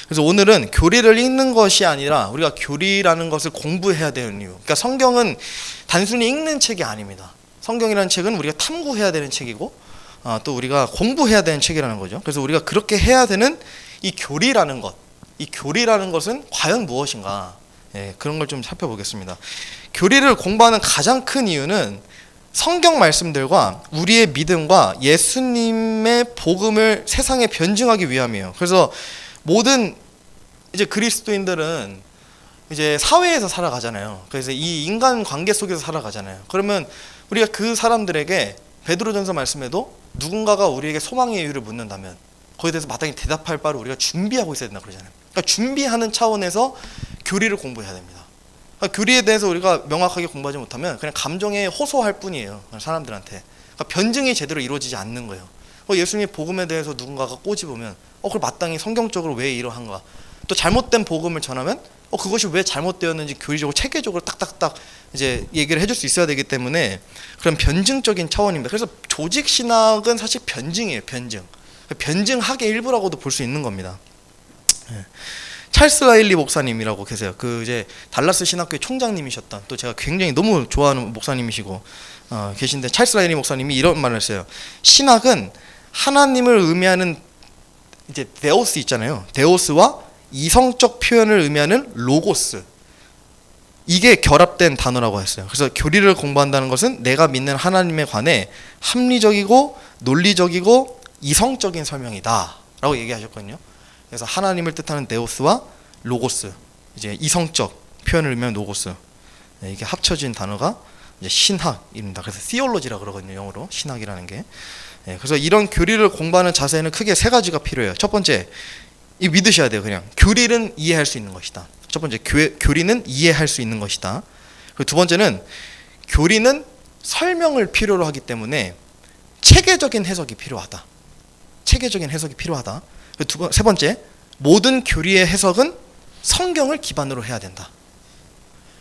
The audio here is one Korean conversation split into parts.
그래서 오늘은 교리를 읽는 것이 아니라 우리가 교리라는 것을 공부해야 되는 이유. 그러니까 성경은 단순히 읽는 책이 아닙니다. 성경이라는 책은 우리가 탐구해야 되는 책이고 또 우리가 공부해야 되는 책이라는 거죠. 그래서 우리가 그렇게 해야 되는 이 교리라는 것, 이 교리라는 것은 과연 무엇인가? 그런 걸 좀 살펴보겠습니다. 교리를 공부하는 가장 큰 이유는 성경 말씀들과 우리의 믿음과 예수님의 복음을 세상에 변증하기 위함이에요. 그래서 모든 이제 그리스도인들은 이제 사회에서 살아가잖아요. 그래서 이 인간 관계 속에서 살아가잖아요. 그러면 우리가 그 사람들에게 베드로전서 말씀에도 누군가가 우리에게 소망의 이유를 묻는다면 거기에 대해서 마땅히 대답할 바를 우리가 준비하고 있어야 된다 그러잖아요. 그러니까 준비하는 차원에서 교리를 공부해야 됩니다. 그러니까 교리에 대해서 우리가 명확하게 공부하지 못하면 그냥 감정에 호소할 뿐이에요. 사람들한테. 그러니까 변증이 제대로 이루어지지 않는 거예요. 예수님의 복음에 대해서 누군가가 꼬집으면 그걸 마땅히 성경적으로 왜 이러한가. 또 잘못된 복음을 전하면 그것이 왜 잘못되었는지 교리적으로 체계적으로 딱딱딱 이제 얘기를 해줄 수 있어야 되기 때문에 그런 변증적인 차원입니다. 그래서 조직 신학은 사실 변증이에요. 변증학의 일부라고도 볼 수 있는 겁니다. 찰스 라일리 목사님이라고 계세요. 그 이제 달라스 신학교의 총장님이셨던, 또 제가 굉장히 너무 좋아하는 목사님이시고 계신데, 찰스 라일리 목사님이 이런 말을 했어요. 신학은 하나님을 의미하는 이제 데오스 있잖아요. 데오스와 이성적 표현을 의미하는 로고스, 이게 결합된 단어라고 했어요. 그래서 교리를 공부한다는 것은 내가 믿는 하나님에 관해 합리적이고 논리적이고 이성적인 설명이다 라고 얘기하셨거든요. 그래서 하나님을 뜻하는 데오스와 로고스, 이제 이성적 표현을 의미하는 로고스, 이게 합쳐진 단어가 이제 신학입니다. 그래서 theology라 그러거든요, 영어로. 신학이라는 게. 그래서 이런 교리를 공부하는 자세에는 크게 세 가지가 필요해요. 첫 번째, 이 믿으셔야 돼요. 그냥 교리는 이해할 수 있는 것이다. 첫 번째, 교리는 이해할 수 있는 것이다. 그리고 두 번째는 교리는 설명을 필요로 하기 때문에 체계적인 해석이 필요하다. 체계적인 해석이 필요하다. 세 번째, 모든 교리의 해석은 성경을 기반으로 해야 된다.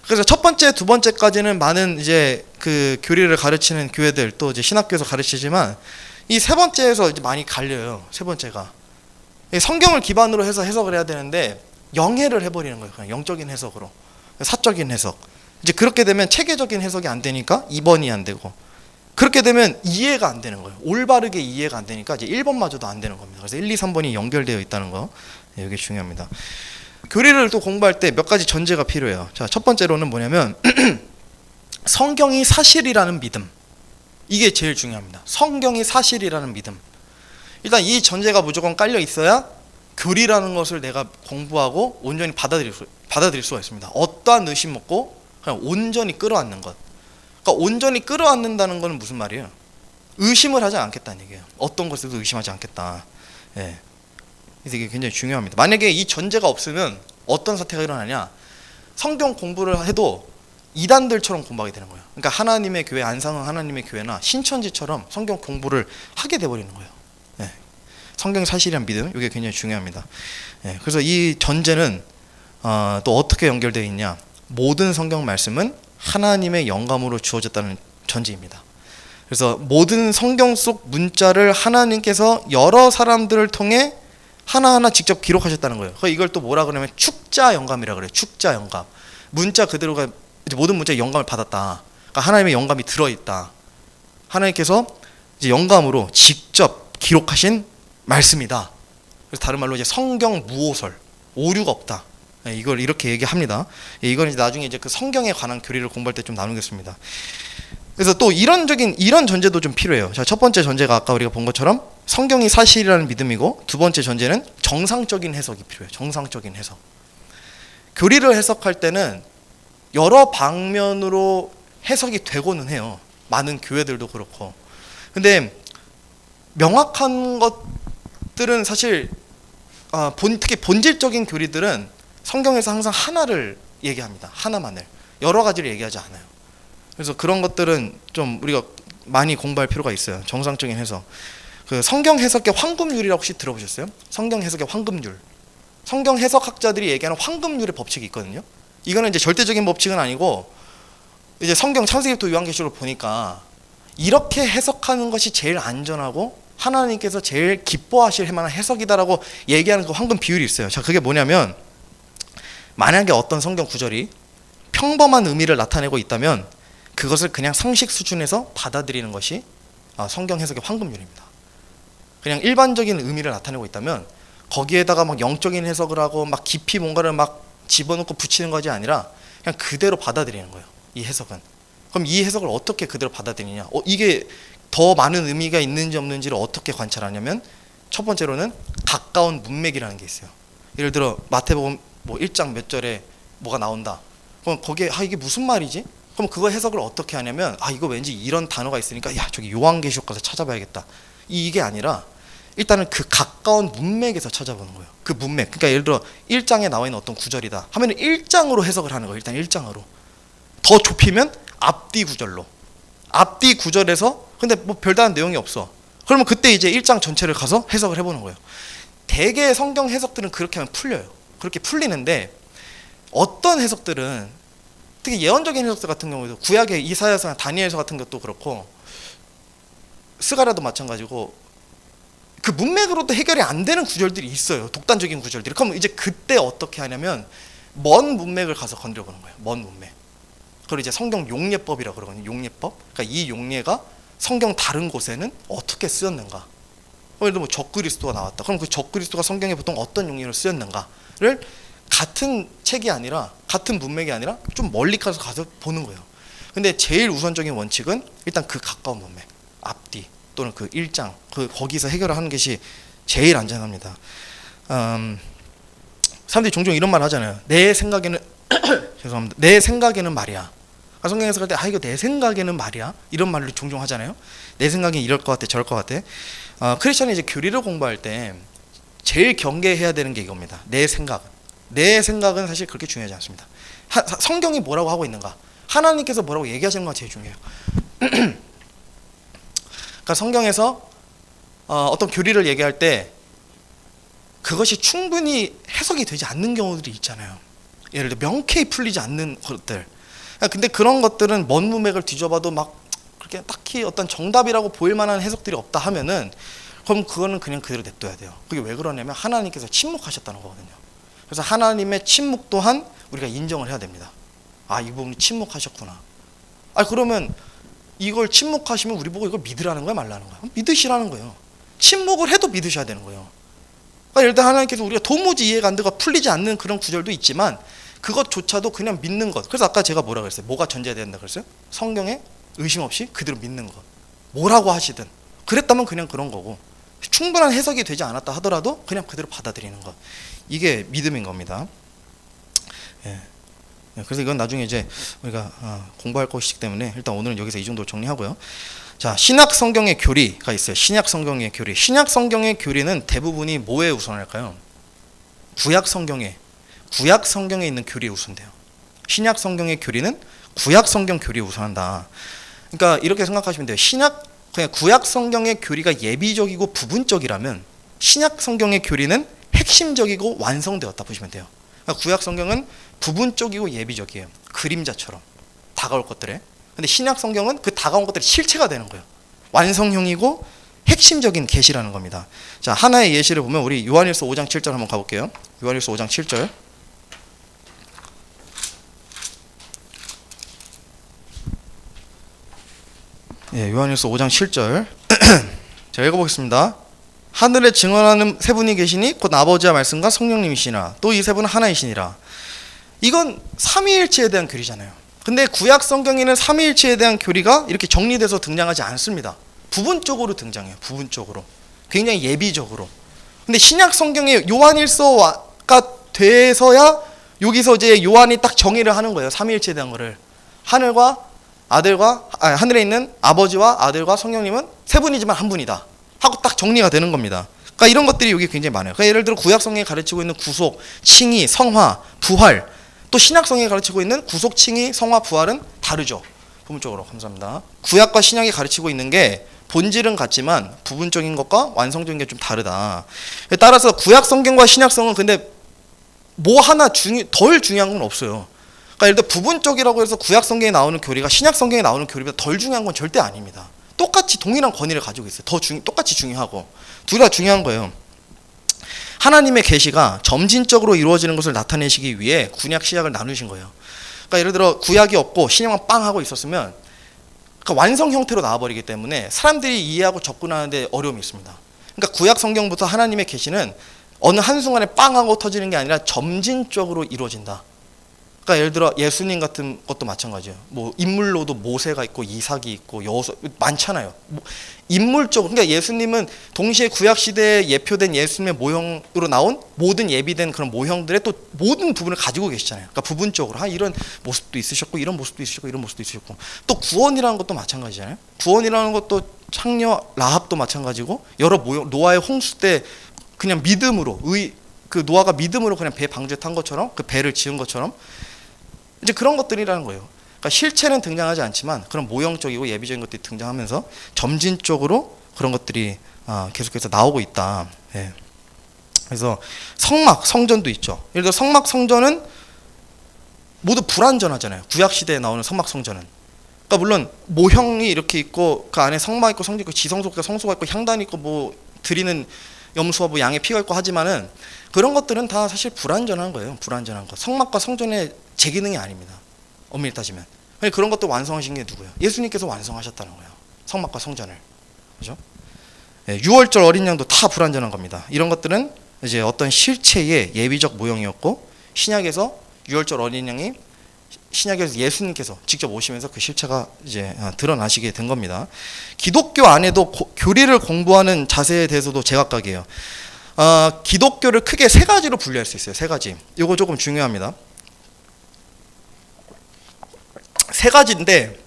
그래서 첫 번째, 두 번째까지는 많은 이제 그 교리를 가르치는 교회들, 또 이제 신학교에서 가르치지만 이 세 번째에서 이제 많이 갈려요. 세 번째가 성경을 기반으로 해서 해석을 해야 되는데 영해를 해버리는 거예요. 그냥 영적인 해석으로, 사적인 해석. 이제 그렇게 되면 체계적인 해석이 안 되니까 2번이 안 되고, 그렇게 되면 이해가 안 되는 거예요. 올바르게 이해가 안 되니까 이제 1번마저도 안 되는 겁니다. 그래서 1, 2, 3번이 연결되어 있다는 거, 이게 중요합니다. 교리를 또 공부할 때 몇 가지 전제가 필요해요. 자, 첫 번째로는 뭐냐면 성경이 사실이라는 믿음. 이게 제일 중요합니다. 성경이 사실이라는 믿음. 일단 이 전제가 무조건 깔려 있어야 교리라는 것을 내가 공부하고 온전히 받아들일 수가 있습니다. 어떠한 의심 없고 그냥 온전히 끌어안는 것. 그러니까 온전히 끌어안는다는 것은 무슨 말이에요? 의심을 하지 않겠다는 얘기예요. 어떤 것에도 의심하지 않겠다. 그래서 이게 굉장히 중요합니다. 만약에 이 전제가 없으면 어떤 사태가 일어나냐? 성경 공부를 해도 이단들처럼 공부하게 되는 거예요. 그러니까 하나님의 교회, 안상은 하나님의 교회나 신천지처럼 성경 공부를 하게 돼버리는 거예요. 성경 사실이란 믿음, 이게 굉장히 중요합니다. 그래서 이 전제는 또 어떻게 연결되어 있냐? 모든 성경 말씀은 하나님의 영감으로 주어졌다는 전제입니다. 그래서 모든 성경 속 문자를 하나님께서 여러 사람들을 통해 하나하나 직접 기록하셨다는 거예요. 이걸 또 뭐라 그러냐면 축자 영감이라 그래요. 축자 영감. 문자 그대로가 이제 모든 문자에 영감을 받았다. 그러니까 하나님의 영감이 들어있다. 하나님께서 이제 영감으로 직접 기록하신 말씀이다. 그래서 다른 말로 이제 성경 무오설, 오류가 없다. 이걸 이렇게 얘기합니다. 이건 이제 나중에 이제 그 성경에 관한 교리를 공부할 때 좀 나누겠습니다. 그래서 또 이런 전제도 좀 필요해요. 자, 첫 번째 전제가 아까 우리가 본 것처럼 성경이 사실이라는 믿음이고, 두 번째 전제는 정상적인 해석이 필요해요. 정상적인 해석. 교리를 해석할 때는 여러 방면으로 해석이 되고는 해요. 많은 교회들도 그렇고. 근데 명확한 것들은 사실 특히 본질적인 교리들은 성경에서 항상 하나를 얘기합니다. 하나만을. 여러 가지를 얘기하지 않아요. 그래서 그런 것들은 좀 우리가 많이 공부할 필요가 있어요. 정상적인 해석. 그 성경 해석의 황금률이라고 혹시 들어보셨어요? 성경 해석의 황금률. 성경 해석학자들이 얘기하는 황금률의 법칙이 있거든요. 이거는 이제 절대적인 법칙은 아니고, 이제 성경 창세기부터 요한계시록을 보니까 이렇게 해석하는 것이 제일 안전하고 하나님께서 제일 기뻐하실 만한 해석이다라고 얘기하는 그 황금 비율이 있어요. 자, 그게 뭐냐면 만약에 어떤 성경 구절이 평범한 의미를 나타내고 있다면 그것을 그냥 상식 수준에서 받아들이는 것이 성경 해석의 황금률입니다. 그냥 일반적인 의미를 나타내고 있다면 거기에다가 막 영적인 해석을 하고 막 깊이 뭔가를 막 집어넣고 붙이는 것이 아니라 그냥 그대로 받아들이는 거예요. 이 해석은. 그럼 이 해석을 어떻게 그대로 받아들이냐? 이게 더 많은 의미가 있는지 없는지를 어떻게 관찰하냐면 첫 번째로는 가까운 문맥이라는 게 있어요. 예를 들어 마태복음 뭐 1장 몇 절에 뭐가 나온다. 그럼 거기에 이게 무슨 말이지? 그럼 그거 해석을 어떻게 하냐면 이거 왠지 이런 단어가 있으니까 야 저기 요한계시록 가서 찾아봐야겠다. 이게 아니라 일단은 그 가까운 문맥에서 찾아보는 거예요. 그 문맥. 그러니까 예를 들어 1장에 나와 있는 어떤 구절이다 하면 1장으로 해석을 하는 거예요. 일단 1장으로. 더 좁히면 앞뒤 구절로. 앞뒤 구절에서 근데 뭐 별다른 내용이 없어. 그러면 그때 이제 1장 전체를 가서 해석을 해보는 거예요. 대개 성경 해석들은 그렇게 하면 풀려요. 그렇게 풀리는데 어떤 해석들은 특히 예언적인 해석들 같은 경우에도 구약의 이사야서나 다니엘서 같은 것도 그렇고 스가랴도 마찬가지고 그 문맥으로도 해결이 안 되는 구절들이 있어요. 독단적인 구절들이. 그럼 이제 그때 어떻게 하냐면 먼 문맥을 가서 건드려보는 거예요. 먼 문맥. 그걸 이제 성경 용례법이라고 그러거든요. 용례법. 그러니까 이 용례가 성경 다른 곳에는 어떻게 쓰였는가. 예를 들어 뭐 적그리스도가 나왔다. 그럼 그 적그리스도가 성경에 보통 어떤 용례로 쓰였는가를 같은 책이 아니라 같은 문맥이 아니라 좀 멀리 가서 보는 거예요. 근데 제일 우선적인 원칙은 일단 그 가까운 문맥, 앞뒤 또는 그 1장 거기서 해결을 하는 것이 제일 안전합니다. 사람들이 종종 이런 말 하잖아요. 내 생각에는 죄송합니다. 내 생각에는 말이야. 성경 해석할 때 이거 내 생각에는 말이야. 이런 말을 종종 하잖아요. 내 생각엔 이럴 것 같아, 저럴 것 같아. 크리스천이 이제 교리를 공부할 때 제일 경계해야 되는 게 이겁니다. 내 생각은 사실 그렇게 중요하지 않습니다. 성경이 뭐라고 하고 있는가, 하나님께서 뭐라고 얘기하시는 가 제일 중요해요. 그러니까 성경에서 어떤 교리를 얘기할 때 그것이 충분히 해석이 되지 않는 경우들이 있잖아요. 예를 들어 명쾌히 풀리지 않는 것들. 근데 그런 것들은 먼 문맥을 뒤져봐도 막 그렇게 딱히 어떤 정답이라고 보일 만한 해석들이 없다 하면은 그럼 그거는 그냥 그대로 냅둬야 돼요. 그게 왜 그러냐면 하나님께서 침묵하셨다는 거거든요. 그래서 하나님의 침묵 또한 우리가 인정을 해야 됩니다. 이 부분이 침묵하셨구나. 그러면 이걸 침묵하시면 우리 보고 이걸 믿으라는 거야, 말라는 거야? 믿으시라는 거예요. 침묵을 해도 믿으셔야 되는 거예요. 예를 들어 하나님께서 우리가 도무지 이해가 안 되고 풀리지 않는 그런 구절도 있지만 그것조차도 그냥 믿는 것. 그래서 아까 제가 뭐라 그랬어요? 뭐가 전제돼야 된다 그랬어요? 성경에 의심 없이 그대로 믿는 것. 뭐라고 하시든 그랬다면 그냥 그런 거고, 충분한 해석이 되지 않았다 하더라도 그냥 그대로 받아들이는 것. 이게 믿음인 겁니다. 그래서 이건 나중에 이제 우리가 공부할 것이기 때문에 일단 오늘은 여기서 이 정도로 정리하고요. 자, 신약 성경의 교리가 있어요. 신약 성경의 교리. 신약 성경의 교리는 대부분이 뭐에 우선할까요? 구약 성경에 있는 교리에 우선돼요. 신약 성경의 교리는 구약 성경 교리에 우선한다. 그러니까 이렇게 생각하시면 돼요. 그냥 구약 성경의 교리가 예비적이고 부분적이라면 신약 성경의 교리는 핵심적이고 완성되었다 보시면 돼요. 그러니까 구약 성경은 부분적이고 예비적이에요. 그림자처럼 다가올 것들에. 근데 신약 성경은 그 다가온 것들이 실체가 되는 거예요. 완성형이고 핵심적인 계시라는 겁니다. 자, 하나의 예시를 보면 우리 요한일서 5장 7절 한번 가볼게요. 요한일서 5장 7절. 요한일서 5장 7절. 제가 읽어보겠습니다. 하늘에 증언하는 세 분이 계시니 곧 아버지와 말씀과 성령님이시나 또 이 세 분은 하나이시니라. 이건 삼위일체에 대한 교리잖아요. 근데 구약 성경에는 삼위일체에 대한 교리가 이렇게 정리돼서 등장하지 않습니다. 부분적으로 등장해요. 부분적으로. 굉장히 예비적으로. 근데 신약 성경에 요한일서가 돼서야 여기서 이제 요한이 딱 정의를 하는 거예요. 삼위일체에 대한 거를. 하늘에 있는 아버지와 아들과 성령님은 세 분이지만 한 분이다 하고 딱 정리가 되는 겁니다. 그러니까 이런 것들이 여기 굉장히 많아요. 그러니까 예를 들어 구약 성경에 가르치고 있는 구속, 칭의, 성화, 부활, 또 신약 성경에 가르치고 있는 구속, 칭의, 성화, 부활은 다르죠. 부분적으로. 감사합니다. 구약과 신약이 가르치고 있는 게 본질은 같지만 부분적인 것과 완성적인 게 좀 다르다. 따라서 구약 성경과 신약 성경은 근데 뭐 하나 덜 중요한 건 없어요. 그러니까 예를 들어 부분적이라고 해서 구약 성경에 나오는 교리가 신약 성경에 나오는 교리보다 덜 중요한 건 절대 아닙니다. 똑같이 동일한 권위를 가지고 있어요. 똑같이 중요하고 둘 다 중요한 거예요. 하나님의 계시가 점진적으로 이루어지는 것을 나타내시기 위해 구약 신약을 나누신 거예요. 그러니까 예를 들어 구약이 없고 신약만 빵 하고 있었으면 그러니까 완성 형태로 나와버리기 때문에 사람들이 이해하고 접근하는데 어려움이 있습니다. 그러니까 구약 성경부터 하나님의 계시는 어느 한순간에 빵 하고 터지는 게 아니라 점진적으로 이루어진다. 그러니까 예를 들어 예수님 같은 것도 마찬가지예요. 뭐 인물로도 모세가 있고 이삭이 있고 여호수 많잖아요. 인물적으로 그러니까 예수님은 동시에 구약 시대에 예표된 예수님의 모형으로 나온 모든 예비된 그런 모형들의 또 모든 부분을 가지고 계시잖아요. 그러니까 부분적으로 이런 모습도 있으셨고 이런 모습도 있으셨고 이런 모습도 있으셨고 또 구원이라는 것도 마찬가지잖아요. 구원이라는 것도 창녀 라합도 마찬가지고 여러 모형 노아의 홍수 때 그냥 믿음으로 그 노아가 믿음으로 그냥 배 방주에 탄 것처럼 그 배를 지은 것처럼 이제 그런 것들이라는 거예요. 그러니까 실체는 등장하지 않지만 그런 모형적이고 예비적인 것들이 등장하면서 점진적으로 그런 것들이 계속해서 나오고 있다. 예. 그래서 성막, 성전도 있죠. 예를 들어 성막, 성전은 모두 불완전하잖아요. 구약 시대에 나오는 성막, 성전은. 그러니까 물론 모형이 이렇게 있고 그 안에 성막 있고 성전 있고 지성소가 성소가 있고 향단이 있고 뭐 드리는 염소와 뭐 양의 피가 있고 하지만은 그런 것들은 다 사실 불완전한 거예요. 불완전한 거. 성막과 성전의 제 기능이 아닙니다. 엄밀히 따지면. 그런 것도 완성하신 게 누구예요? 예수님께서 완성하셨다는 거예요. 성막과 성전을. 그죠? 예, 6월절 어린 양도 다 불완전한 겁니다. 이런 것들은 이제 어떤 실체의 예비적 모형이었고 신약에서 6월절 어린 양이 신약에서 예수님께서 직접 오시면서 그 실체가 이제 드러나시게 된 겁니다. 기독교 안에도 교리를 공부하는 자세에 대해서도 제각각이에요. 기독교를 크게 세 가지로 분류할 수 있어요. 세 가지. 이거 조금 중요합니다. 세 가지인데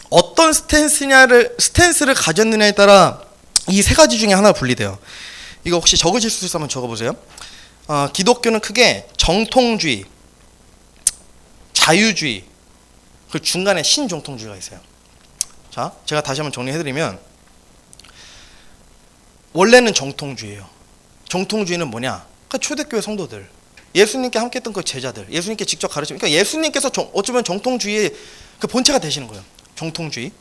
어떤 스탠스를 가졌느냐에 따라 이 세 가지 중에 하나 분리돼요. 이거 혹시 적으실 수 있으면 적어보세요. 기독교는 크게 정통주의, 자유주의, 그 중간에 신정통주의가 있어요. 자, 제가 다시 한번 정리해드리면 원래는 정통주의예요. 정통주의는 뭐냐? 그러니까 초대교회 성도들, 예수님께 함께했던 그 제자들, 예수님께 직접 가르치면, 그러니까 예수님께서 어쩌면 정통주의의 그 본체가 되시는 거예요. 정통주의.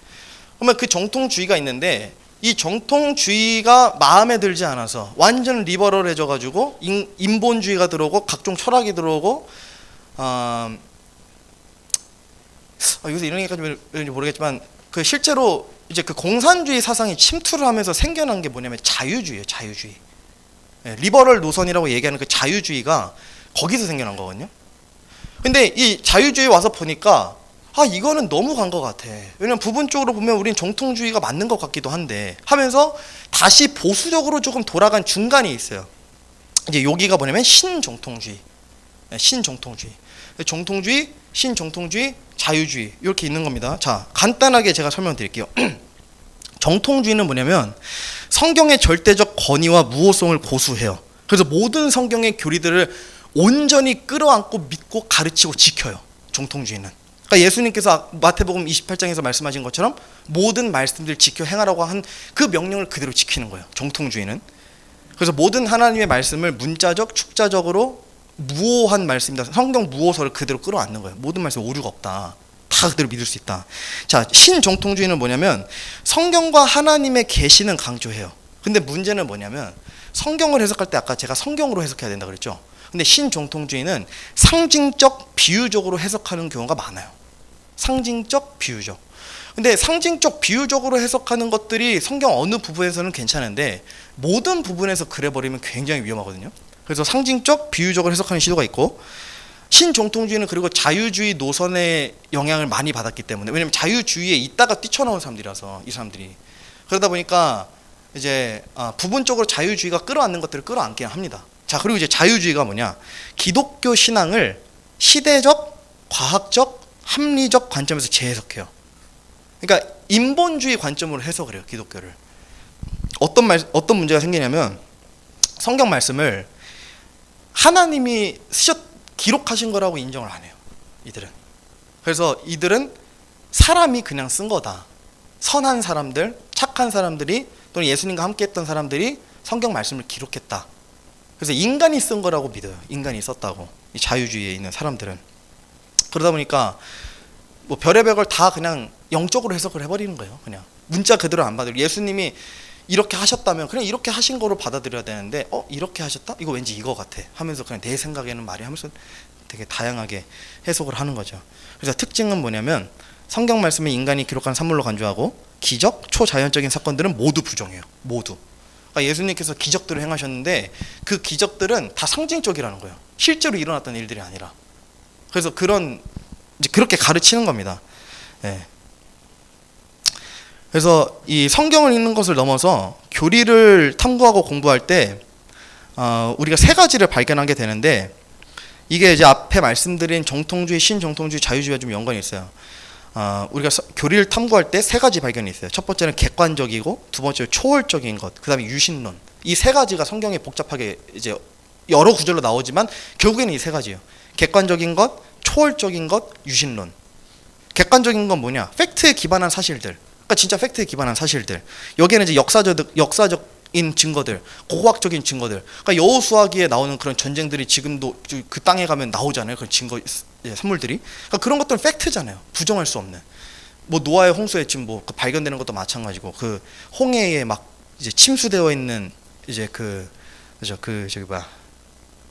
그러면 그 정통주의가 있는데 이 정통주의가 마음에 들지 않아서 완전 리버럴해져가지고 인본주의가 들어오고 각종 철학이 들어오고 여기서 이런 얘기까지 왠지 모르겠지만 그 실제로 이제 그 공산주의 사상이 침투를 하면서 생겨난 게 뭐냐면 자유주의예요. 자유주의. 예, 리버럴 노선이라고 얘기하는 그 자유주의가 거기서 생겨난 거거든요. 근데 이 자유주의 와서 보니까 이거는 너무 간 것 같아. 왜냐면 부분적으로 보면 우린 정통주의가 맞는 것 같기도 한데 하면서 다시 보수적으로 조금 돌아간 중간이 있어요. 이제 여기가 뭐냐면 신정통주의. 신정통주의. 정통주의, 신정통주의, 자유주의 이렇게 있는 겁니다. 자, 간단하게 제가 설명드릴게요. 정통주의는 뭐냐면 성경의 절대적 권위와 무호성을 고수해요. 그래서 모든 성경의 교리들을 온전히 끌어안고 믿고 가르치고 지켜요. 정통주의는. 그러니까 예수님께서 마태복음 28장에서 말씀하신 것처럼 모든 말씀들 지켜 행하라고 한 그 명령을 그대로 지키는 거예요. 정통주의는. 그래서 모든 하나님의 말씀을 문자적, 축자적으로 무오한 말씀이다. 성경 무오서를 그대로 끌어안는 거예요. 모든 말씀 오류가 없다. 다 그대로 믿을 수 있다. 자, 신정통주의는 뭐냐면 성경과 하나님의 계시는 강조해요. 근데 문제는 뭐냐면 성경을 해석할 때 아까 제가 성경으로 해석해야 된다 그랬죠. 근데 신정통주의는 상징적, 비유적으로 해석하는 경우가 많아요. 상징적, 비유적. 근데 상징적, 비유적으로 해석하는 것들이 성경 어느 부분에서는 괜찮은데 모든 부분에서 그래버리면 굉장히 위험하거든요. 그래서 상징적, 비유적으로 해석하는 시도가 있고 신정통주의는 그리고 자유주의 노선의 영향을 많이 받았기 때문에 왜냐면 자유주의에 있다가 뛰쳐나온 사람들이라서 이 사람들이 그러다 보니까 이제 부분적으로 자유주의가 끌어안는 것들을 끌어안긴 합니다. 자, 그리고 이제 자유주의가 뭐냐? 기독교 신앙을 시대적, 과학적, 합리적 관점에서 재해석해요. 그러니까 인본주의 관점으로 해석을 해요. 기독교를. 어떤 문제가 생기냐면 성경 말씀을 하나님이 기록하신 거라고 인정을 안 해요. 이들은. 그래서 이들은 사람이 그냥 쓴 거다. 선한 사람들, 착한 사람들이 또는 예수님과 함께 했던 사람들이 성경 말씀을 기록했다. 그래서 인간이 쓴 거라고 믿어요. 인간이 썼다고. 이 자유주의에 있는 사람들은. 그러다 보니까 뭐 별의별 걸 다 그냥 영적으로 해석을 해버리는 거예요. 그냥 문자 그대로 안 받아들여. 예수님이 이렇게 하셨다면 그냥 이렇게 하신 거로 받아들여야 되는데 이렇게 하셨다? 이거 왠지 이거 같아 하면서 그냥 내 생각에는 말이 하면서 되게 다양하게 해석을 하는 거죠. 그래서 특징은 뭐냐면 성경 말씀을 인간이 기록한 산물로 간주하고 기적, 초자연적인 사건들은 모두 부정해요. 모두. 그러니까 예수님께서 기적들을 행하셨는데 그 기적들은 다 상징적이라는 거예요. 실제로 일어났던 일들이 아니라. 그래서 이제 그렇게 가르치는 겁니다. 네. 그래서 이 성경을 읽는 것을 넘어서 교리를 탐구하고 공부할 때 우리가 세 가지를 발견하게 되는데 이게 이제 앞에 말씀드린 정통주의, 신정통주의, 자유주의와 좀 연관이 있어요. 우리가 교리를 탐구할 때 세 가지 발견이 있어요. 첫 번째는 객관적이고, 두 번째는 초월적인 것, 그 다음에 유신론. 이 세 가지가 성경에 복잡하게 이제 여러 구절로 나오지만 결국에는 이 세 가지예요. 객관적인 것, 초월적인 것, 유신론. 객관적인 건 뭐냐? 팩트에 기반한 사실들. 그러니까 진짜 팩트에 기반한 사실들. 여기에는 이제 역사적인 증거들, 고고학적인 증거들. 그러니까 여호수아기에 나오는 그런 전쟁들이 지금도 그 땅에 가면 나오잖아요. 그런 증거 산물들이. 그러니까 그런 것들은 팩트잖아요. 부정할 수 없는. 뭐 노아의 홍수에 지금 뭐 발견되는 것도 마찬가지고 그 홍해에 막 이제 침수되어 있는 이제 그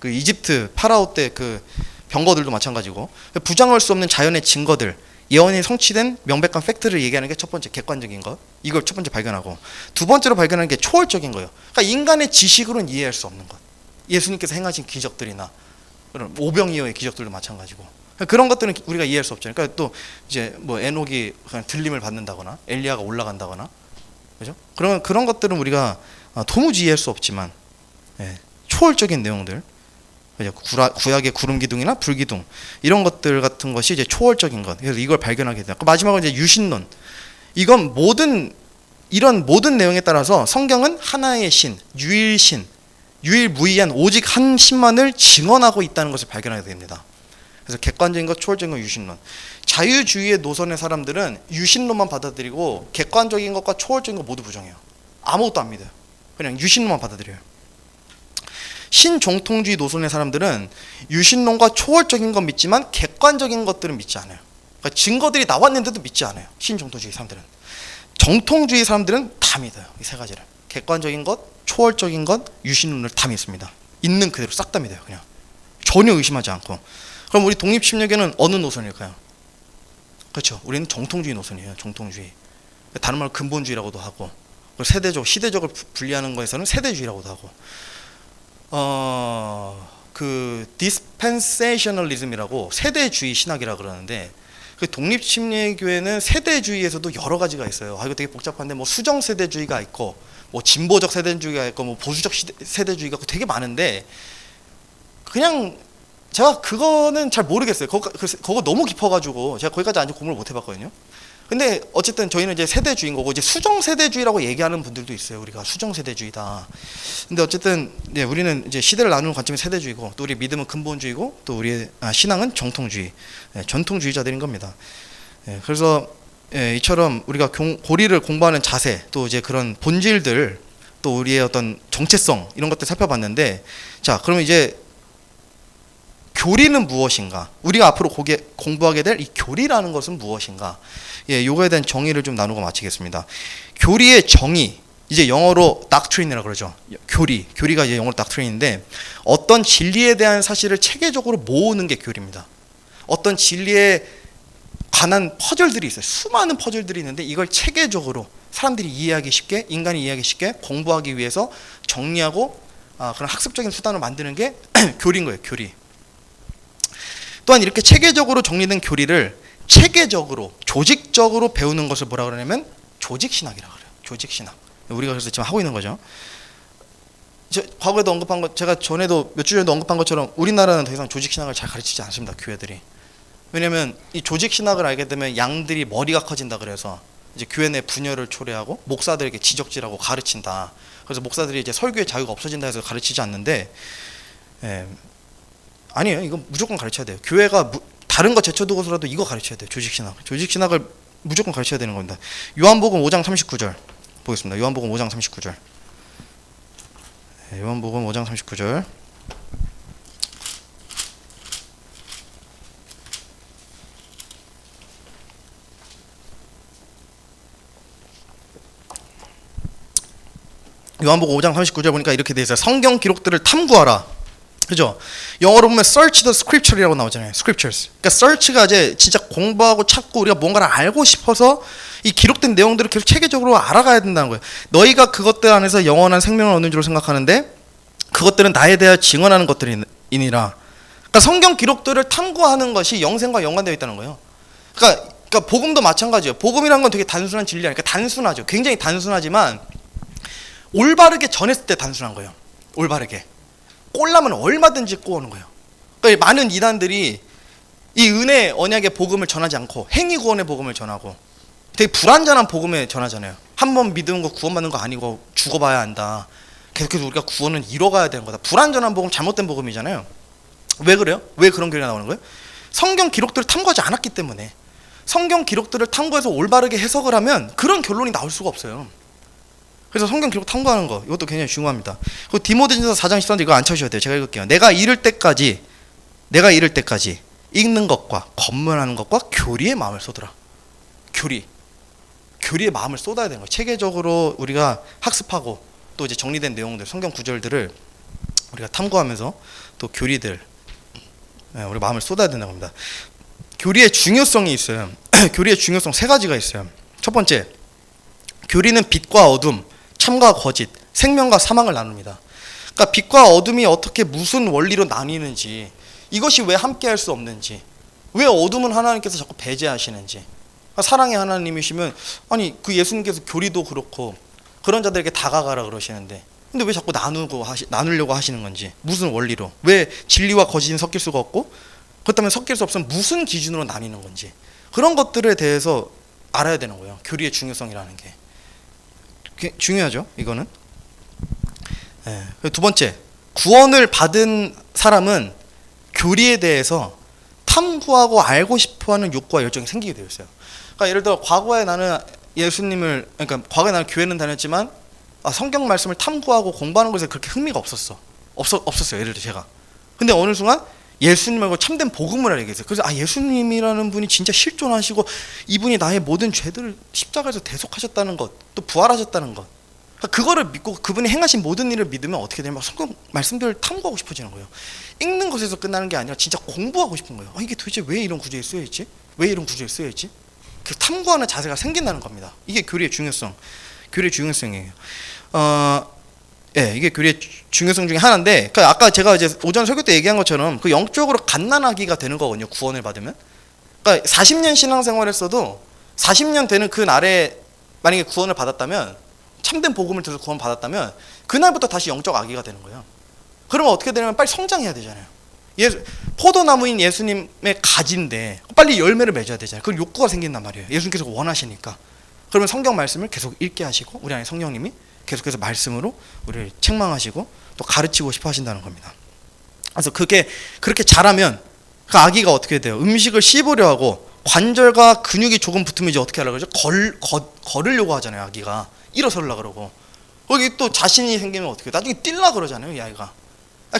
이집트 파라오 때 그 병거들도 마찬가지고 부정할 수 없는 자연의 증거들. 예언이 성취된 명백한 팩트를 얘기하는 게 첫 번째 객관적인 것. 이걸 첫 번째 발견하고 두 번째로 발견하는 게 초월적인 거예요. 그러니까 인간의 지식으로는 이해할 수 없는 것. 예수님께서 행하신 기적들이나 그런 오병이어의 기적들도 마찬가지고 그런 것들은 우리가 이해할 수 없잖아요. 그러니까 또 이제 뭐 에녹이 그냥 들림을 받는다거나 엘리야가 올라간다거나 그죠? 그런 것들은 우리가 도무지 이해할 수 없지만 초월적인 내용들 구약의 구름 기둥이나 불 기둥 이런 것들 같은 것이 이제 초월적인 것. 그래서 이걸 발견하게 돼요. 마지막으로 이제 유신론. 이건 이런 모든 내용에 따라서 성경은 하나의 신, 유일신, 유일무이한 오직 한 신만을 증언하고 있다는 것을 발견하게 됩니다. 그래서 객관적인 것, 초월적인 것, 유신론. 자유주의의 노선의 사람들은 유신론만 받아들이고 객관적인 것과 초월적인 것 모두 부정해요. 아무것도 안 믿어요. 그냥 유신론만 받아들여요. 신정통주의 노선의 사람들은 유신론과 초월적인 건 믿지만 객관적인 것들은 믿지 않아요. 그러니까 증거들이 나왔는데도 믿지 않아요. 신정통주의 사람들은. 정통주의 사람들은 다 믿어요. 이 세 가지를. 객관적인 것, 초월적인 것, 유신론을 다 믿습니다. 있는 그대로 싹 다 믿어요. 그냥 전혀 의심하지 않고. 그럼 우리 독립침략에는 어느 노선일까요? 그렇죠. 우리는 정통주의 노선이에요. 정통주의. 다른 말로 근본주의라고도 하고 세대적, 시대적으로 분리하는 거에서는 세대주의라고도 하고 그 디스펜세이셔널리즘이라고 세대주의 신학이라 그러는데 그 독립침례교회는 세대주의에서도 여러 가지가 있어요. 이거 되게 복잡한데 뭐 수정 세대주의가 있고 뭐 진보적 세대주의가 있고 뭐 보수적 세대주의가 있고 되게 많은데 그냥 제가 그거는 잘 모르겠어요. 그거 너무 깊어가지고 제가 거기까지 아직 공부를 못 해봤거든요. 근데 어쨌든 저희는 이제 세대주의인 거고 이제 수정 세대주의라고 얘기하는 분들도 있어요. 우리가 수정 세대주의다. 근데 어쨌든 우리는 이제 시대를 나누는 관점이 세대주의고 또 우리 믿음은 근본주의고 또 우리의 신앙은 정통주의, 전통주의자들인 겁니다. 그래서 이처럼 우리가 고리를 공부하는 자세 또 이제 그런 본질들 또 우리의 어떤 정체성 이런 것들 살펴봤는데 자 그러면 이제 교리는 무엇인가? 우리가 앞으로 공부하게 될 이 교리라는 것은 무엇인가? 요거에 대한 정의를 좀 나누고 마치겠습니다. 교리의 정의, 이제 영어로 doctrine이라고 그러죠. 교리가 이제 영어로 doctrine인데 어떤 진리에 대한 사실을 체계적으로 모으는 게 교리입니다. 어떤 진리에 관한 퍼즐들이 있어요. 수많은 퍼즐들이 있는데 이걸 체계적으로 사람들이 이해하기 쉽게, 인간이 이해하기 쉽게 공부하기 위해서 정리하고 그런 학습적인 수단을 만드는 게 교리인 거예요. 교리. 또한 이렇게 체계적으로 정리된 교리를 체계적으로 조직적으로 배우는 것을 뭐라 그러냐면 조직신학이라고 그래요. 조직신학. 우리가 그래서 지금 하고 있는 거죠. 과거에도 언급한 것, 제가 전에도 몇 주 전에도 언급한 것처럼 우리나라는 더 이상 조직신학을 잘 가르치지 않습니다. 교회들이. 왜냐하면 이 조직신학을 알게 되면 양들이 머리가 커진다 그래서 이제 교회 내 분열을 초래하고 목사들에게 지적질하고 가르친다. 그래서 목사들이 이제 설교의 자유가 없어진다 해서 가르치지 않는데 아니에요. 이거 무조건 가르쳐야 돼요. 교회가 다른 거 제쳐두고서라도 이거 가르쳐야 돼요. 조직신학을 무조건 가르쳐야 되는 겁니다. 요한복음 5장 39절 보겠습니다. 요한복음 5장 39절. 요한복음 5장 39절. 요한복음 5장 39절 보니까 이렇게 돼 있어요. 성경 기록들을 탐구하라. 그죠? 영어로 보면 search the scripture이라고 나오잖아요. scriptures. 그러니까 search가 이제 진짜 공부하고 찾고 우리가 뭔가를 알고 싶어서 이 기록된 내용들을 계속 체계적으로 알아가야 된다는 거예요. 너희가 그것들 안에서 영원한 생명을 얻는 줄 생각하는데 그것들은 나에 대하여 증언하는 것들이니라. 그러니까 성경 기록들을 탐구하는 것이 영생과 연관되어 있다는 거예요. 그러니까 복음도 마찬가지예요. 복음이란 건 되게 단순한 진리 아니까 단순하죠. 굉장히 단순하지만 올바르게 전했을 때 단순한 거예요. 올바르게. 꼴라면 얼마든지 꼬우는 거예요. 그러니까 많은 이단들이 이 은혜 언약의 복음을 전하지 않고 행위 구원의 복음을 전하고 되게 불완전한 복음을 전하잖아요. 한 번 믿은 거 구원받는 거 아니고 죽어봐야 한다. 계속해서 우리가 구원은 이뤄가야 되는 거다. 불완전한 복음, 잘못된 복음이잖아요. 왜 그래요? 왜 그런 교리가 나오는 거예요? 성경 기록들을 탐구하지 않았기 때문에. 성경 기록들을 탐구해서 올바르게 해석을 하면 그런 결론이 나올 수가 없어요. 그래서 성경 기록 탐구하는 거 이것도 굉장히 중요합니다. 그리고 디모데전서 4장 13절 이거 안 쳐주셔야 돼요. 제가 읽을게요. 내가 이를 때까지 읽는 것과 검문하는 것과 교리의 마음을 쏟으라. 교리의 마음을 쏟아야 되는 거예요. 체계적으로 우리가 학습하고 또 이제 정리된 내용들, 성경 구절들을 우리가 탐구하면서 또 교리들 우리 마음을 쏟아야 된다고 합니다. 교리의 중요성이 있어요. 교리의 중요성 세 가지가 있어요. 첫 번째, 교리는 빛과 어둠, 참과 거짓, 생명과 사망을 나눕니다. 그러니까 빛과 어둠이 어떻게 무슨 원리로 나뉘는지, 이것이 왜 함께할 수 없는지, 왜 어둠은 하나님께서 자꾸 배제하시는지. 그러니까 사랑의 하나님이시면 아니 그 예수님께서 교리도 그렇고 그런 자들에게 다가가라 그러시는데 근데 왜 자꾸 나누려고 하시는 건지, 무슨 원리로, 왜 진리와 거짓은 섞일 수가 없고 그렇다면 섞일 수 없으면 무슨 기준으로 나뉘는 건지, 그런 것들에 대해서 알아야 되는 거예요. 교리의 중요성이라는 게 중요하죠. 이거는. 두 번째, 구원을 받은 사람은 교리에 대해서 탐구하고 알고 싶어하는 욕구와 열정이 생기게 되어 있어요. 그러니까 예를 들어 과거에 나는 과거에 나는 교회는 다녔지만 성경 말씀을 탐구하고 공부하는 것에 그렇게 흥미가 없었어요. 예를 들어 제가. 근데 어느 순간 예수님 말고 참된 복음을 알게 됐어요. 그래서 예수님이라는 분이 진짜 실존하시고 이분이 나의 모든 죄들을 십자가에서 대속하셨다는 것, 또 부활하셨다는 것, 그거를 믿고 그분이 행하신 모든 일을 믿으면 어떻게 되냐면 성경 말씀들을 탐구하고 싶어지는 거예요. 읽는 것에서 끝나는 게 아니라 진짜 공부하고 싶은 거예요. 이게 도대체 왜 이런 구절에 쓰여있지? 왜 이런 구절에 쓰여있지? 그 탐구하는 자세가 생긴다는 겁니다. 이게 교리의 중요성이에요. 이게 교리의 중요성 중에 하나인데, 그러니까 아까 제가 이제 오전 설교 때 얘기한 것처럼 그 영적으로 갓난아기가 되는 거거든요. 구원을 받으면. 그러니까 40년 신앙생활했어도 40년 되는 그 날에 만약에 구원을 받았다면, 참된 복음을 들어서 구원 받았다면 그날부터 다시 영적 아기가 되는 거예요. 그러면 어떻게 되냐면 빨리 성장해야 되잖아요. 포도나무인 예수님의 가지인데 빨리 열매를 맺어야 되잖아요. 그럼 욕구가 생긴단 말이에요. 예수님께서 원하시니까. 그러면 성경 말씀을 계속 읽게 하시고 우리 안에 성령님이 계속해서 말씀으로 우리를 책망하시고 또 가르치고 싶어 하신다는 겁니다. 그래서 그렇게 자라면 그 아기가 어떻게 돼요? 음식을 씹으려 하고 관절과 근육이 조금 붙으면 이제 어떻게 하려고 그러죠? 걸으려고 하잖아요. 아기가 일어서려고 그러고, 거기 또 자신이 생기면 어떻게 해요? 나중에 뛰려고 그러잖아요. 이 아이가.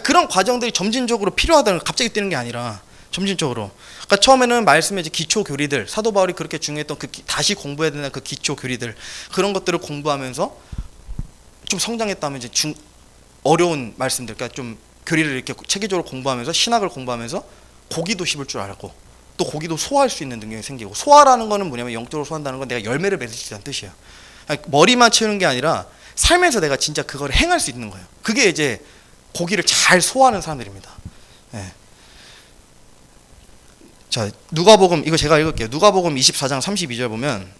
그런 과정들이 점진적으로 필요하다는 거, 갑자기 뛰는 게 아니라 점진적으로. 그러니까 처음에는 말씀의 이제 기초 교리들, 사도 바울이 그렇게 중요했던 다시 공부해야 되는 그 기초 교리들, 그런 것들을 공부하면서 좀 성장했다면 이제 어려운 말씀들, 그러니까 좀 교리를 이렇게 체계적으로 공부하면서 신학을 공부하면서 고기도 씹을 줄 알고 또 고기도 소화할 수 있는 능력이 생기고, 소화라는 거는 뭐냐면 영적으로 소화한다는 건 내가 열매를 맺을 수 있다는 뜻이에요. 머리만 채우는 게 아니라 삶에서 내가 진짜 그걸 행할 수 있는 거예요. 그게 이제 고기를 잘 소화하는 사람들입니다. 자, 누가복음, 이거 제가 읽을게요. 누가복음 24장 32절 보면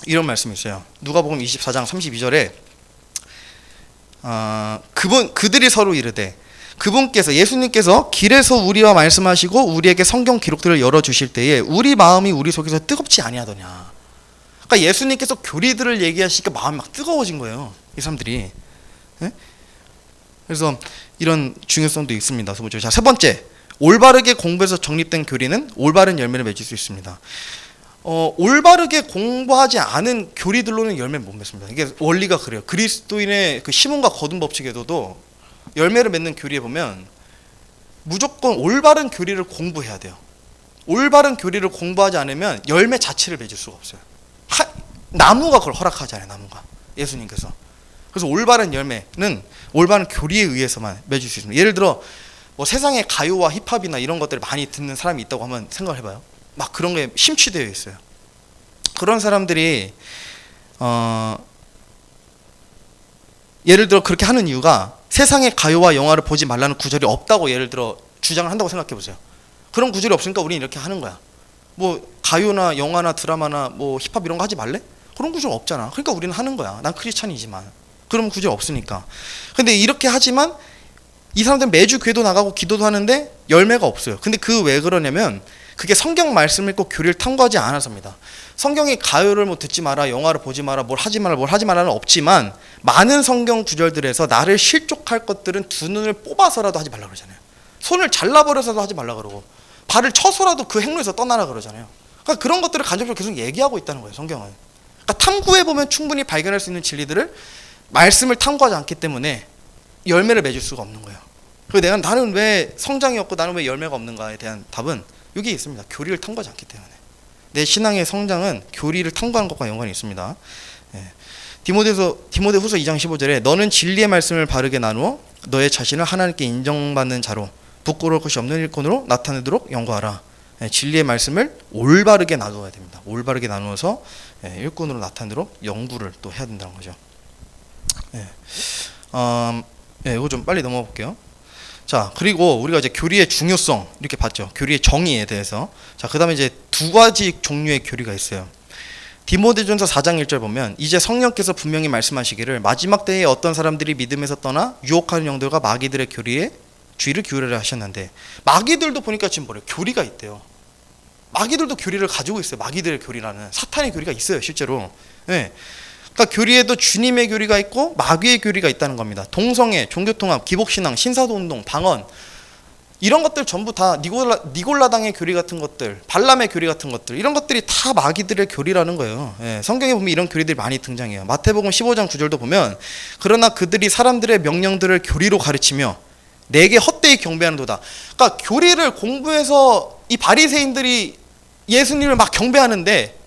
이런 말씀이 있어요. 누가복음 24장 32절에 그들이 서로 이르되, 그분께서, 예수님께서 길에서 우리와 말씀하시고 우리에게 성경 기록들을 열어주실 때에 우리 마음이 우리 속에서 뜨겁지 아니하더냐. 그러니까 예수님께서 교리들을 얘기하시니까 마음이 막 뜨거워진 거예요. 이 사람들이. 그래서 이런 중요성도 있습니다. 자, 세 번째, 올바르게 공부해서 정립된 교리는 올바른 열매를 맺을 수 있습니다. 올바르게 공부하지 않은 교리들로는 열매를 못 맺습니다. 이게 원리가 그래요. 그리스도인의 그 시몬과 거둔 법칙에도 열매를 맺는 교리에 보면 무조건 올바른 교리를 공부해야 돼요. 올바른 교리를 공부하지 않으면 열매 자체를 맺을 수가 없어요. 나무가 그걸 허락하잖아요. 나무가, 예수님께서. 그래서 올바른 열매는 올바른 교리에 의해서만 맺을 수 있습니다. 예를 들어 뭐 세상에 가요와 힙합이나 이런 것들을 많이 듣는 사람이 있다고 하면 생각을 해봐요. 막 그런 게 심취되어 있어요. 그런 사람들이 예를 들어 그렇게 하는 이유가 세상에 가요와 영화를 보지 말라는 구절이 없다고 예를 들어 주장을 한다고 생각해 보세요. 그런 구절이 없으니까 우리는 이렇게 하는 거야. 뭐 가요나 영화나 드라마나 뭐 힙합 이런 거 하지 말래? 그런 구절 없잖아. 그러니까 우리는 하는 거야. 난 크리스찬이지만 그런 구절 없으니까. 근데 이렇게 하지만 이 사람들은 매주 교회도 나가고 기도도 하는데 열매가 없어요. 근데 그 왜 그러냐면 그게 성경 말씀을 읽고 교리를 탐구하지 않아서입니다. 성경이 가요를 뭐 듣지 마라, 영화를 보지 마라, 뭘 하지 마라는 없지만 많은 성경 구절들에서 나를 실족할 것들은 두 눈을 뽑아서라도 하지 말라 그러잖아요. 손을 잘라버려서도 하지 말라 그러고 발을 쳐서라도 그 행로에서 떠나라 그러잖아요. 그러니까 그런 것들을 간접적으로 계속 얘기하고 있다는 거예요, 성경은. 그러니까 탐구해보면 충분히 발견할 수 있는 진리들을 말씀을 탐구하지 않기 때문에 열매를 맺을 수가 없는 거예요. 그리고 나는 왜 성장이 없고 나는 왜 열매가 없는가에 대한 답은 여기에 있습니다. 교리를 탐구하지 않기 때문에. 내 신앙의 성장은 교리를 탐구하는 것과 연관이 있습니다. 디모데후서 2장 15절에 너는 진리의 말씀을 바르게 나누어 너의 자신을 하나님께 인정받는 자로 부끄러울 것이 없는 일꾼으로 나타내도록 연구하라. 진리의 말씀을 올바르게 나누어야 됩니다. 올바르게 나누어서 일꾼으로 나타내도록 연구를 또 해야 된다는 거죠. 이거 좀 빨리 넘어가 볼게요. 자, 그리고 우리가 이제 교리의 중요성 이렇게 봤죠. 교리의 정의에 대해서. 자, 그다음에 이제 두 가지 종류의 교리가 있어요. 디모데전서 4장 1절 보면 이제 성령께서 분명히 말씀하시기를 마지막 때에 어떤 사람들이 믿음에서 떠나 유혹하는 영들과 마귀들의 교리에 주의를 기울여라 하셨는데 마귀들도 보니까 지금 뭐래요? 교리가 있대요. 마귀들도 교리를 가지고 있어요. 마귀들의 교리라는 사탄의 교리가 있어요, 실제로. 그러니까 교리에도 주님의 교리가 있고 마귀의 교리가 있다는 겁니다. 동성애, 종교통합, 기복신앙, 신사도운동, 방언 이런 것들 전부 다 니골라당의 교리 같은 것들, 발람의 교리 같은 것들 이런 것들이 다 마귀들의 교리라는 거예요. 성경에 보면 이런 교리들이 많이 등장해요. 마태복음 15장 9절도 보면 그러나 그들이 사람들의 명령들을 교리로 가르치며 내게 헛되이 경배하는도다. 그러니까 교리를 공부해서 이 바리새인들이 예수님을 막 경배하는데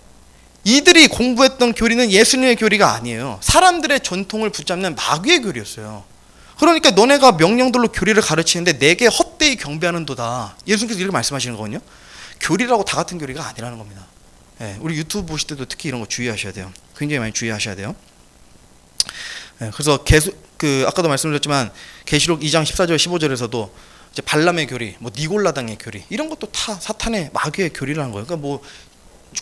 이들이 공부했던 교리는 예수님의 교리가 아니에요. 사람들의 전통을 붙잡는 마귀의 교리였어요. 그러니까 너네가 명령들로 교리를 가르치는데 내게 헛되이 경배하는도다. 예수님께서 이렇게 말씀하시는 거거든요. 교리라고 다 같은 교리가 아니라는 겁니다. 우리 유튜브 보실 때도 특히 이런 거 주의하셔야 돼요. 굉장히 많이 주의하셔야 돼요. 그래서 아까도 말씀드렸지만 계시록 2장 14절 15절에서도 이제 발람의 교리, 뭐 니골라당의 교리 이런 것도 다 사탄의 마귀의 교리라는 거예요. 그러니까 뭐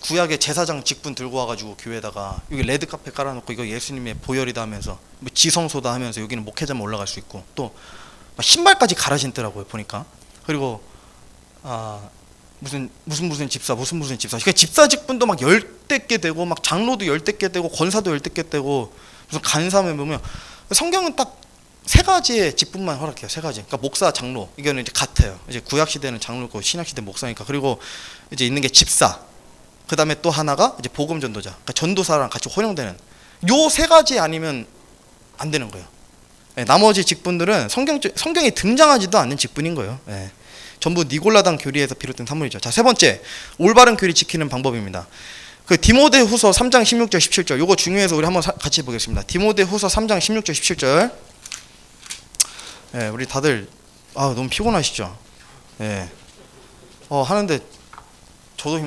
구약의 제사장 직분 들고 와가지고 교회에다가 여기 레드 카페 깔아놓고 이거 예수님의 보혈이다 하면서 뭐 지성소다 하면서 여기는 목회자만 올라갈 수 있고 또 신발까지 갈아 신더라고요 보니까. 그리고 무슨 집사 그러니까 집사 직분도 막 열댓 개 되고 막 장로도 열댓 개 되고 권사도 열댓 개 되고 무슨 간사에 보면 성경은 딱 세 가지의 직분만 허락해요. 세 가지. 그러니까 목사, 장로 이거는 이제 같아요. 이제 구약 시대는 장로고 신약 시대 목사니까. 그리고 이제 있는 게 집사. 그 다음에 또 하나가 이제 복음 전도자. 그러니까 전도사랑 같이 혼용되는 요 세 가지 아니면 안 되는 거예요. 나머지 직분들은 성경에 등장하지도 않는 직분인 거예요. 전부 니골라당 교리에서 비롯된 산물이죠. 자, 세 번째 올바른 교리 지키는 방법입니다. 그 디모데후서 3장 16절 17절 요거 중요해서 우리 한번 같이 보겠습니다. 디모데후서 3장 16절 17절. 우리 다들 너무 피곤하시죠? 하는데 저도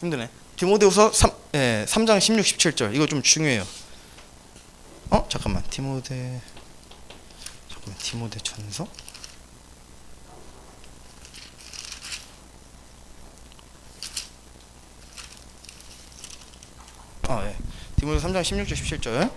힘드네. 디모데후서 3장 16, 17절 이거 좀 중요해요. 잠깐만 디모데 전서 디모데 3장 16절 17절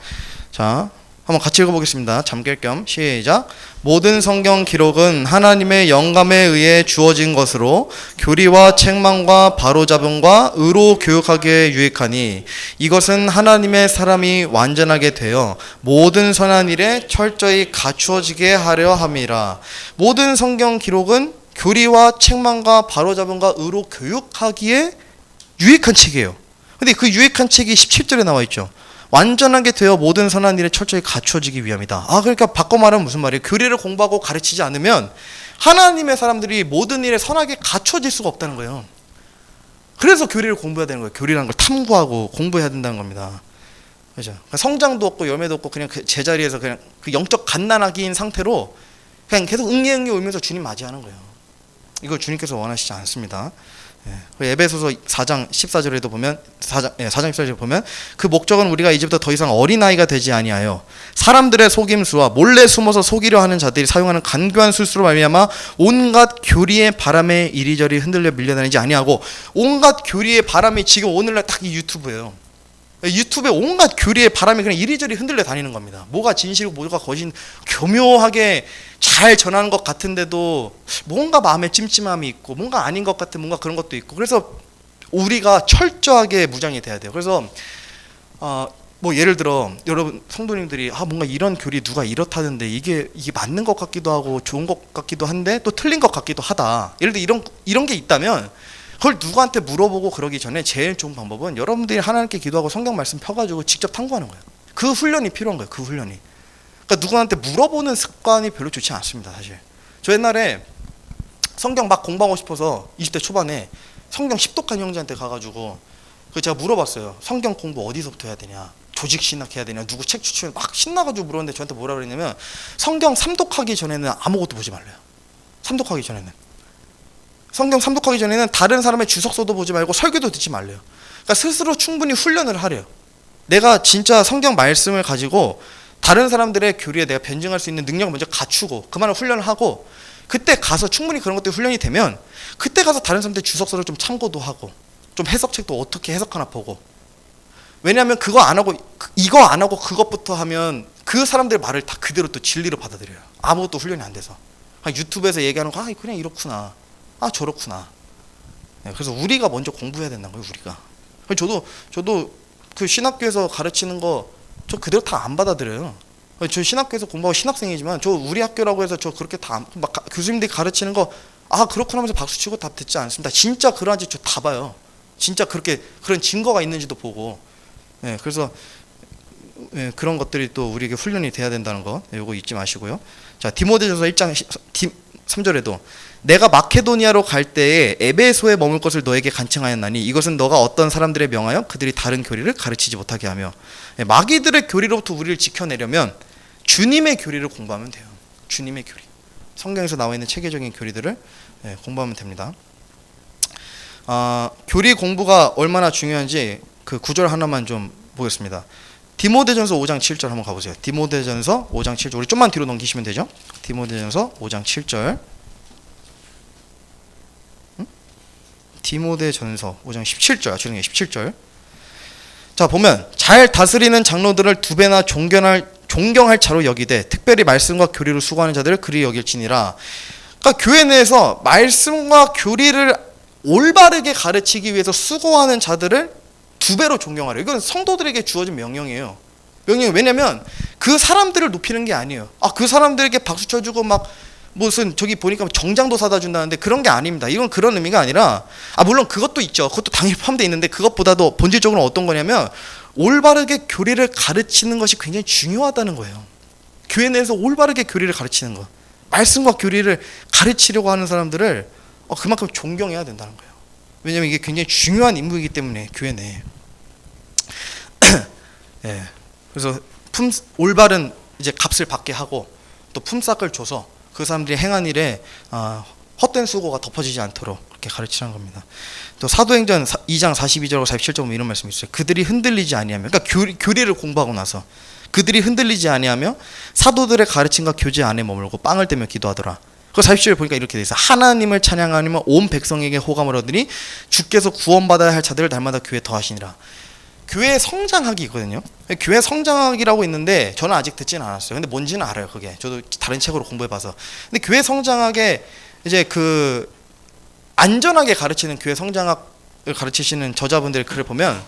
자 한번 같이 읽어보겠습니다. 잠길 겸 시작. 모든 성경 기록은 하나님의 영감에 의해 주어진 것으로 교리와 책망과 바로잡음과 의로 교육하기에 유익하니 이것은 하나님의 사람이 완전하게 되어 모든 선한 일에 철저히 갖추어지게 하려 함이라. 모든 성경 기록은 교리와 책망과 바로잡음과 의로 교육하기에 유익한 책이에요. 근데 그 유익한 책이 17절에 나와 있죠. 완전하게 되어 모든 선한 일에 철저히 갖춰지기 위함이다. 그러니까 바꿔 말하면 무슨 말이에요? 교리를 공부하고 가르치지 않으면 하나님의 사람들이 모든 일에 선하게 갖춰질 수가 없다는 거예요. 그래서 교리를 공부해야 되는 거예요. 교리라는 걸 탐구하고 공부해야 된다는 겁니다. 그죠? 성장도 없고 열매도 없고 그냥 그 제자리에서 그냥 그 영적 갓난아기인 상태로 그냥 계속 응애응애 울면서 주님 맞이하는 거예요. 이걸 주님께서 원하시지 않습니다. 에베소서 4장 14절에도 보면 4장 14절에 보면 그 목적은 우리가 이제부터 더 이상 어린아이가 되지 아니하여 사람들의 속임수와 몰래 숨어서 속이려 하는 자들이 사용하는 간교한 술수로 말미암아 온갖 교리의 바람에 이리저리 흔들려 밀려다니지 아니하고, 온갖 교리의 바람이 지금 오늘날 딱 이 유튜브예요. 유튜브에 온갖 교리의 바람이 그냥 이리저리 흔들려 다니는 겁니다. 뭐가 진실이고 뭐가 거짓, 교묘하게 잘 전하는 것 같은데도 뭔가 마음에 찜찜함이 있고 뭔가 아닌 것 같은 뭔가 그런 것도 있고, 그래서 우리가 철저하게 무장이 돼야 돼요. 그래서 뭐 예를 들어 여러분 성도님들이 뭔가 이런 교리 누가 이렇다던데 이게 맞는 것 같기도 하고 좋은 것 같기도 한데 또 틀린 것 같기도 하다. 예를 들어 이런 게 있다면 그걸 누구한테 물어보고 그러기 전에 제일 좋은 방법은 여러분들이 하나님께 기도하고 성경 말씀 펴가지고 직접 탐구하는 거예요. 그 훈련이 필요한 거예요. 그 훈련이. 그러니까 누구한테 물어보는 습관이 별로 좋지 않습니다. 사실 저 옛날에 성경 막 공부하고 싶어서 20대 초반에 성경 십독한 형제한테 가가지고 제가 물어봤어요. 성경 공부 어디서부터 해야 되냐, 조직 신학해야 되냐, 누구 책 추천해, 막 신나가지고 물었는데 저한테 뭐라 그랬냐면 성경 삼독하기 전에는 아무것도 보지 말래요. 삼독하기 전에는 성경 삼독하기 전에는 다른 사람의 주석서도 보지 말고 설교도 듣지 말래요. 그러니까 스스로 충분히 훈련을 하래요. 내가 진짜 성경 말씀을 가지고 다른 사람들의 교리에 내가 변증할 수 있는 능력을 먼저 갖추고 그만한 훈련을 하고, 그때 가서 충분히 그런 것들이 훈련이 되면 그때 가서 다른 사람들의 주석서를 좀 참고도 하고 좀 해석책도 어떻게 해석하나 보고. 왜냐하면 그거 안 하고 이거 안 하고 그것부터 하면 그 사람들의 말을 다 그대로 또 진리로 받아들여요. 아무것도 훈련이 안 돼서 유튜브에서 얘기하는 거 그냥 이렇구나, 저렇구나. 그래서 우리가 먼저 공부해야 된다는 거예요. 우리가. 저도 그 신학교에서 가르치는 거 저 그대로 다 안 받아들여요. 저 신학교에서 공부하고 신학생이지만 저 우리 학교라고 해서 저 그렇게 다 막 교수님들이 가르치는 거 그렇구나 하면서 박수치고 다 듣지 않습니다. 진짜 그러한지 저 다 봐요. 진짜 그렇게 그런 증거가 있는지도 보고. 그래서 그런 것들이 또 우리에게 훈련이 돼야 된다는 거 이거 잊지 마시고요. 자, 디모데전서 1장 3절에도 내가 마케도니아로 갈 때에 에베소에 머물 것을 너에게 간청하였나니 이것은 너가 어떤 사람들에 명하여 그들이 다른 교리를 가르치지 못하게 하며. 마귀들의 교리로부터 우리를 지켜내려면 주님의 교리를 공부하면 돼요. 주님의 교리, 성경에서 나와 있는 체계적인 교리들을 공부하면 됩니다. 교리 공부가 얼마나 중요한지 그 구절 하나만 좀 보겠습니다. 디모데전서 5장 7절 한번 가보세요. 디모데전서 5장 7절, 우리 좀만 뒤로 넘기시면 되죠. 디모데전서 5장 7절. 디모데전서 5장 17절, 죄송해요, 17절. 자, 보면 잘 다스리는 장로들을 두 배나 존경할 자로 여기되 특별히 말씀과 교리로 수고하는 자들을 그리 여길지니라. 그러니까 교회 내에서 말씀과 교리를 올바르게 가르치기 위해서 수고하는 자들을 두 배로 존경하라. 이건 성도들에게 주어진 명령이에요. 왜냐면 그 사람들을 높이는 게 아니에요. 그 사람들에게 박수 쳐주고 막 무슨 저기 보니까 정장도 사다 준다는데 그런 게 아닙니다. 이건 그런 의미가 아니라, 물론 그것도 있죠. 그것도 당연히 포함되어 있는데 그것보다도 본질적으로 어떤 거냐면 올바르게 교리를 가르치는 것이 굉장히 중요하다는 거예요. 교회 내에서 올바르게 교리를 가르치는 것, 말씀과 교리를 가르치려고 하는 사람들을 그만큼 존경해야 된다는 거예요. 왜냐하면 이게 굉장히 중요한 임무이기 때문에 교회 내에. 그래서 올바른 이제 값을 받게 하고 또 품삯을 줘서 그 사람들이 행한 일에 헛된 수고가 덮어지지 않도록 그렇게 가르치는 겁니다. 또 사도행전 2장 42절하고 47절 이런 말씀이 있어요. 그들이 흔들리지 아니하며, 그러니까 교리를 공부하고 나서 그들이 흔들리지 아니하며 사도들의 가르침과 교제 안에 머물고 빵을 떼며 기도하더라. 그 40절에 보니까 이렇게 돼 있어요. 하나님을 찬양하며 온 백성에게 호감을 얻으니 주께서 구원받아야 할 자들을 날마다 교회에 더하시니라. 교회 성장하기 있거든요. 교회 성장하기라고 있는데 저는 아직 듣지는 않았어요. 근데 뭔지는 알아요. 그게 저도 다른 책으로 공부해봐서. 근데 교회 성장하게 이제 그 안전하게 가르치는 교회 성장학을 가르치시는 저자분들의 글을 보면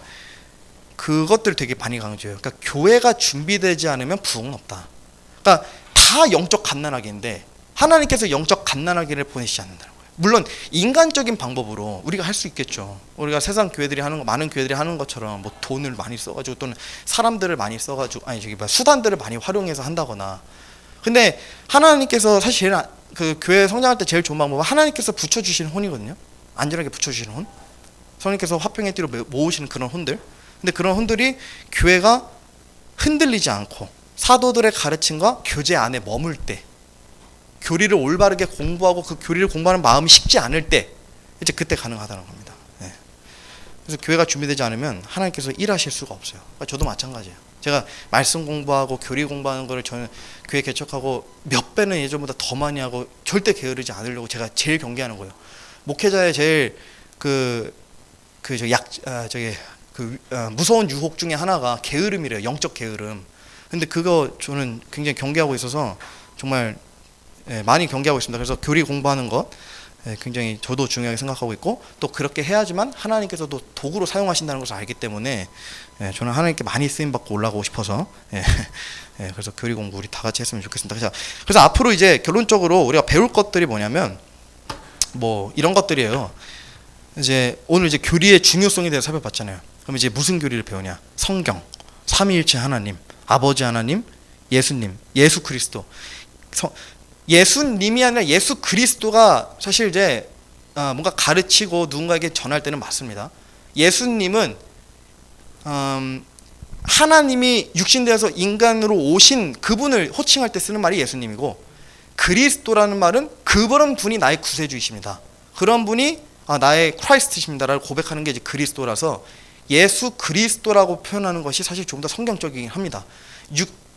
그것들 되게 많이 강조해요. 그러니까 교회가 준비되지 않으면 부흥은 없다. 그러니까 다 영적 갓난아기인데 하나님께서 영적 갓난아기를 보내시지 않는다는 거예요. 물론 인간적인 방법으로 우리가 할 수 있겠죠. 우리가 세상 교회들이 하는 거, 많은 교회들이 하는 것처럼 뭐 돈을 많이 써가지고 또는 사람들을 많이 써가지고 수단들을 많이 활용해서 한다거나. 근데 하나님께서 사실 그 교회 성장할 때 제일 좋은 방법은 하나님께서 붙여주시는 혼이거든요. 안전하게 붙여주시는 혼. 성령께서 화평의 띠로 모으시는 그런 혼들. 근데 그런 혼들이 교회가 흔들리지 않고 사도들의 가르침과 교제 안에 머물 때, 교리를 올바르게 공부하고 그 교리를 공부하는 마음이 식지 않을 때, 이제 그때 가능하다는 겁니다. 예. 그래서 교회가 준비되지 않으면 하나님께서 일하실 수가 없어요. 그러니까 저도 마찬가지예요. 제가 말씀 공부하고 교리 공부하는 거를 저는 교회 개척하고 몇 배는 예전보다 더 많이 하고 절대 게으르지 않으려고 제가 제일 경계하는 거예요. 목회자의 제일 무서운 유혹 중에 하나가 게으름이래요. 영적 게으름. 근데 그거 저는 굉장히 경계하고 있어서 정말 많이 경계하고 있습니다. 그래서 교리 공부하는 것 굉장히 저도 중요하게 생각하고 있고, 또 그렇게 해야지만 하나님께서도 도구로 사용하신다는 것을 알기 때문에 저는 하나님께 많이 쓰임받고 올라가고 싶어서 그래서 교리 공부 우리 다 같이 했으면 좋겠습니다. 그래서 앞으로 이제 결론적으로 우리가 배울 것들이 뭐냐면 뭐 이런 것들이에요. 이제 오늘 이제 교리의 중요성에 대해서 살펴봤잖아요. 그럼 이제 무슨 교리를 배우냐? 성경, 삼위일체 하나님, 아버지 하나님, 예수님, 예수 그리스도. 예수님이 아니라 예수 그리스도가 사실 이제 뭔가 가르치고 누군가에게 전할 때는 맞습니다. 예수님은 하나님이 육신되어서 인간으로 오신 그분을 호칭할 때 쓰는 말이 예수님이고, 그리스도라는 말은 그런 분이 나의 구세주이십니다. 그런 분이 나의 크라이스트십니다라고 고백하는 게 이제 그리스도라서 예수 그리스도라고 표현하는 것이 사실 조금 더 성경적이긴 합니다.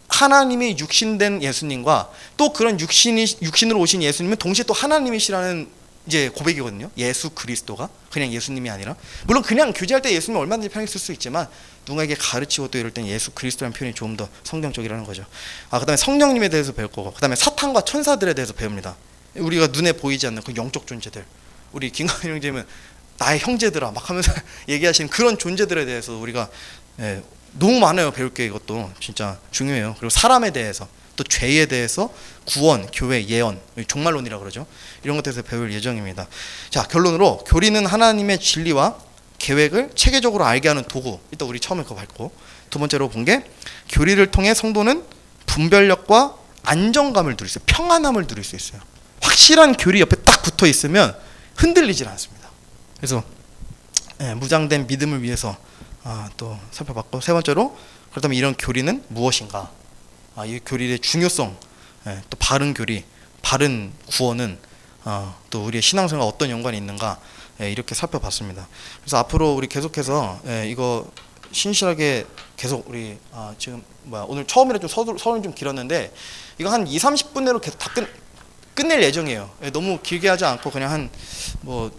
하나님이 육신된 예수님과 또 그런 육신으로 오신 예수님은 동시에 또 하나님이시라는 이제 고백이거든요. 예수 그리스도가 그냥 예수님이 아니라, 물론 그냥 교제할 때 예수님 얼마든지 편하게 쓸 수 있지만 누군가에게 가르치고 또 이럴 땐 예수 그리스도라는 표현이 조금 더 성경적이라는 거죠. 그다음에 성령님에 대해서 배울 거고, 그다음에 사탄과 천사들에 대해서 배웁니다. 우리가 눈에 보이지 않는 그 영적 존재들, 우리 김광현 형제님은 나의 형제들아 막 하면서 얘기하시는 그런 존재들에 대해서 우리가 너무 많아요. 배울 게 이것도 진짜 중요해요. 그리고 사람에 대해서, 또 죄에 대해서, 구원, 교회, 예언, 종말론이라고 그러죠. 이런 것에 대해서 배울 예정입니다. 자, 결론으로 교리는 하나님의 진리와 계획을 체계적으로 알게 하는 도구. 일단 우리 처음에 그거 밟고, 두 번째로 본 게 교리를 통해 성도는 분별력과 안정감을 누릴 수 있어요. 평안함을 누릴 수 있어요. 확실한 교리 옆에 딱 붙어 있으면 흔들리질 않습니다. 그래서 무장된 믿음을 위해서 또 살펴봤고, 세 번째로 그렇다면 이런 교리는 무엇인가? 이 교리의 중요성, 또 바른 교리, 바른 구원은 또 우리의 신앙생활과 어떤 연관이 있는가, 이렇게 살펴봤습니다. 그래서 앞으로 우리 계속해서 이거 신실하게 계속 우리 지금 오늘 처음이라 좀 서론이 좀 길었는데 이거 한 2-30분 내로 계속 다 끝낼 예정이에요. 너무 길게 하지 않고 그냥 한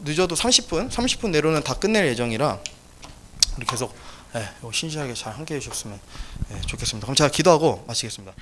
늦어도 30분 내로는 다 끝낼 예정이라 우리 계속 신실하게 잘 함께 해주셨으면 좋겠습니다. 그럼 제가 기도하고 마치겠습니다.